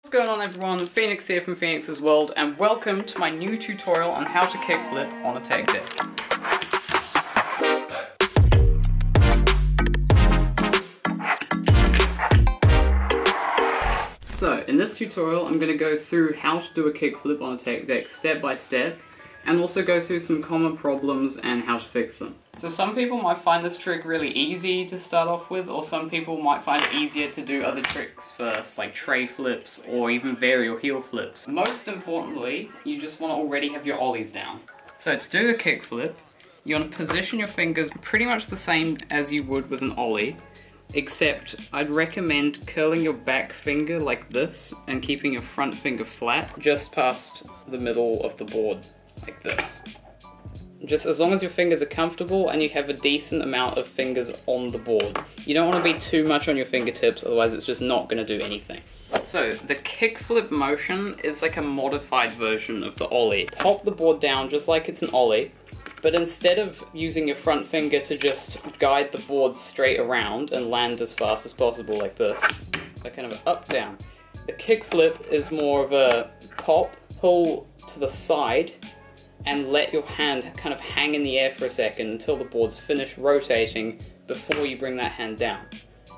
What's going on everyone, Phoenix here from Phoenix's World, and welcome to my new tutorial on how to kickflip on a tech deck. So, in this tutorial I'm going to go through how to do a kickflip on a tech deck step by step, and also go through some common problems and how to fix them. So some people might find this trick really easy to start off with, or some people might find it easier to do other tricks first, like tray flips or even varial heel flips. Most importantly, you just want to already have your ollies down. So to do the kickflip, you want to position your fingers pretty much the same as you would with an ollie, except I'd recommend curling your back finger like this and keeping your front finger flat just past the middle of the board, like this. Just as long as your fingers are comfortable and you have a decent amount of fingers on the board. You don't want to be too much on your fingertips, otherwise it's just not going to do anything. So the kickflip motion is like a modified version of the ollie. Pop the board down just like it's an ollie, but instead of using your front finger to just guide the board straight around and land as fast as possible like this, so kind of up down. The kickflip is more of a pop, pull to the side, and let your hand kind of hang in the air for a second until the board's finished rotating before you bring that hand down.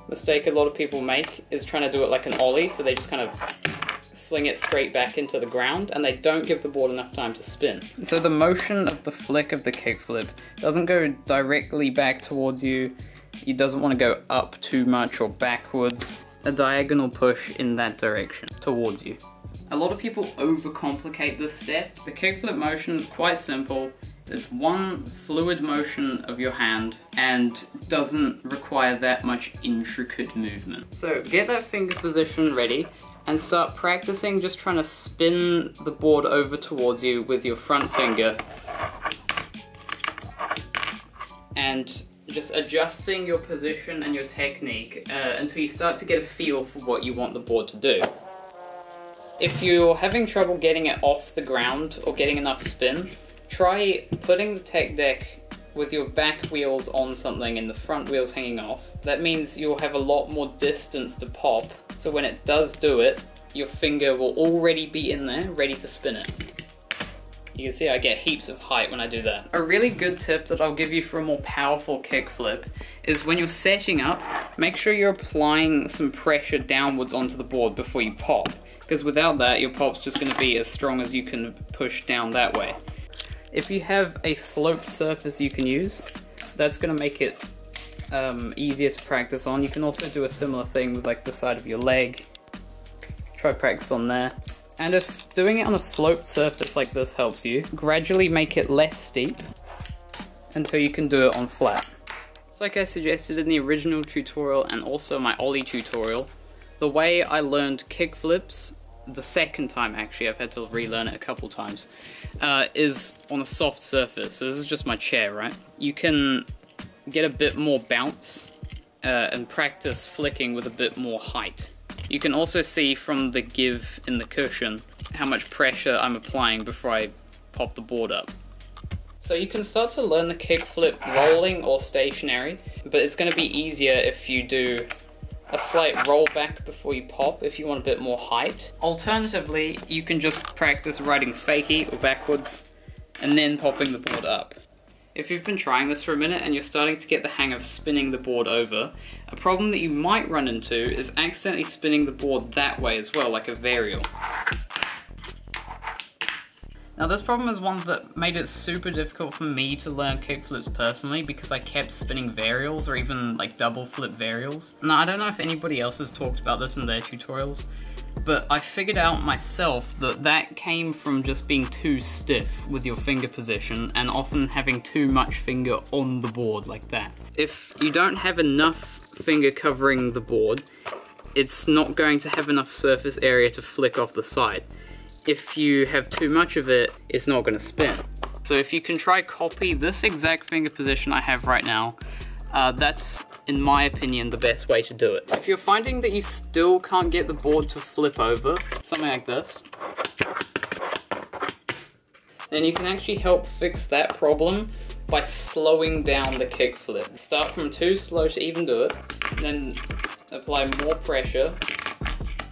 Mistake a lot of people make is trying to do it like an ollie, so they just kind of sling it straight back into the ground and they don't give the board enough time to spin. So the motion of the flick of the kickflip doesn't go directly back towards you. It doesn't want to go up too much or backwards. A diagonal push in that direction towards you. A lot of people overcomplicate this step. The kickflip motion is quite simple. It's one fluid motion of your hand and doesn't require that much intricate movement. So get that finger position ready and start practicing just trying to spin the board over towards you with your front finger. And just adjusting your position and your technique until you start to get a feel for what you want the board to do. If you're having trouble getting it off the ground or getting enough spin, try putting the tech deck with your back wheels on something and the front wheels hanging off. That means you'll have a lot more distance to pop, so when it does do it, your finger will already be in there, ready to spin it. You can see I get heaps of height when I do that. A really good tip that I'll give you for a more powerful kickflip is when you're setting up, make sure you're applying some pressure downwards onto the board before you pop. Because without that, your pop's just going to be as strong as you can push down that way. If you have a sloped surface you can use, that's going to make it easier to practice on. You can also do a similar thing with like the side of your leg. Try practice on there. And if doing it on a sloped surface like this helps you, gradually make it less steep until you can do it on flat. It's like I suggested in the original tutorial and also my ollie tutorial, the way I learned kickflips, the second time actually, I've had to relearn it a couple times, is on a soft surface. So this is just my chair, right? You can get a bit more bounce and practice flicking with a bit more height. You can also see from the give in the cushion how much pressure I'm applying before I pop the board up. So you can start to learn the kickflip rolling or stationary, but it's going to be easier if you do a slight roll back before you pop if you want a bit more height. Alternatively, you can just practice riding fakie or backwards and then popping the board up. If you've been trying this for a minute and you're starting to get the hang of spinning the board over, a problem that you might run into is accidentally spinning the board that way as well, like a varial. Now this problem is one that made it super difficult for me to learn kickflips personally because I kept spinning varials or even like double flip varials. Now I don't know if anybody else has talked about this in their tutorials, but I figured out myself that that came from just being too stiff with your finger position and often having too much finger on the board like that. If you don't have enough finger covering the board, it's not going to have enough surface area to flick off the side. If you have too much of it, it's not going to spin. So if you can try copy this exact finger position I have right now, that's, in my opinion, the best way to do it. If you're finding that you still can't get the board to flip over, something like this, then you can actually help fix that problem by slowing down the kickflip. Start from too slow to even do it, then apply more pressure,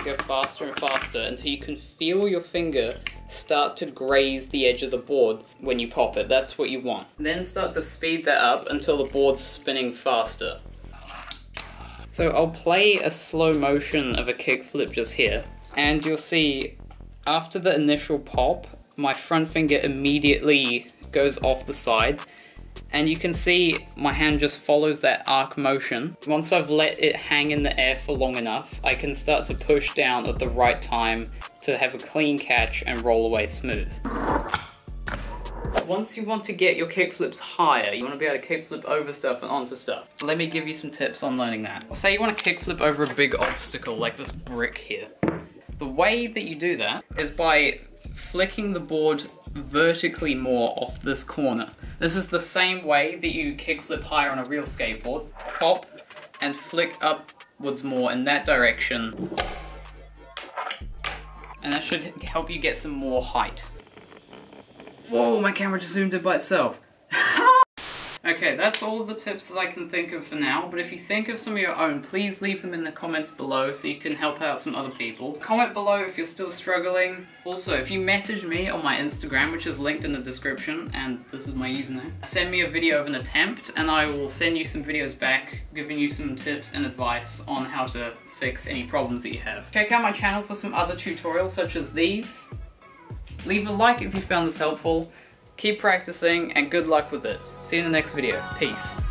go faster and faster until you can feel your finger start to graze the edge of the board when you pop it. That's what you want. Then start to speed that up until the board's spinning faster. So I'll play a slow motion of a kickflip just here, and you'll see after the initial pop, my front finger immediately goes off the side, and you can see my hand just follows that arc motion. Once I've let it hang in the air for long enough, I can start to push down at the right time to have a clean catch and roll away smooth. Once you want to get your kickflips higher, you want to be able to kickflip over stuff and onto stuff. Let me give you some tips on learning that. Say you want to kickflip over a big obstacle like this brick here. The way that you do that is by flicking the board vertically more off this corner. This is the same way that you kickflip higher on a real skateboard. Pop and flick upwards more in that direction. And that should help you get some more height. Whoa, my camera just zoomed in by itself. Okay, that's all of the tips that I can think of for now, but if you think of some of your own, please leave them in the comments below so you can help out some other people. Comment below if you're still struggling. Also, if you message me on my Instagram, which is linked in the description, and this is my username, send me a video of an attempt, and I will send you some videos back, giving you some tips and advice on how to fix any problems that you have. Check out my channel for some other tutorials such as these. Leave a like if you found this helpful. Keep practicing, and good luck with it. See you in the next video. Peace.